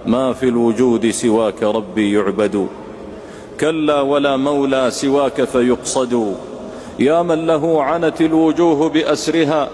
ما في الوجود سواك ربي يعبد، كلا ولا مولى سواك فيقصد. يا من له عنت الوجوه بأسرها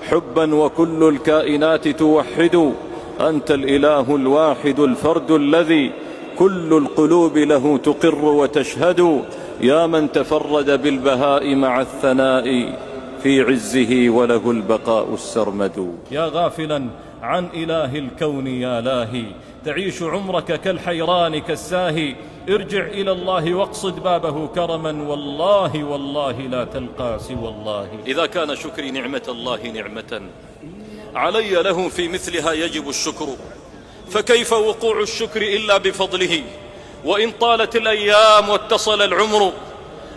حبا وكل الكائنات توحد، أنت الإله الواحد الفرد الذي كل القلوب له تقر وتشهد. يا من تفرد بالبهاء مع الثناء في عزه وله البقاء السرمد. يا غافلا عن إله الكون يا لاهي، تعيش عمرك كالحيران كالساهي، ارجع إلى الله واقصد بابه كرما، والله والله لا تلقى سوى الله. إذا كان شكري نعمة الله نعمة علي له في مثلها يجب الشكر، فكيف وقوع الشكر إلا بفضله؟ وإن طالت الأيام واتصل العمر،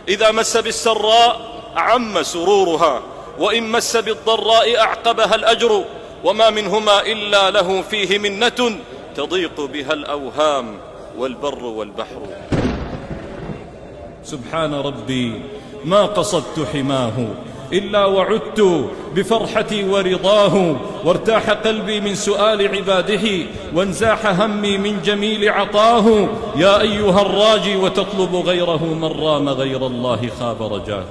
إذا مس بالسراء عم سرورها، وإن مس بالضراء أعقبها الأجر، وما منهما إلا له فيه منة تضيق بها الأوهام والبر والبحر. سبحان ربي ما قصدت حماه إلا وعدت بفرحتي ورضاه، وارتاح قلبي من سؤال عباده، وانزاح همي من جميل عطاه. يا أيها الراجي وتطلب غيره، من رام غير الله خاب رجاه.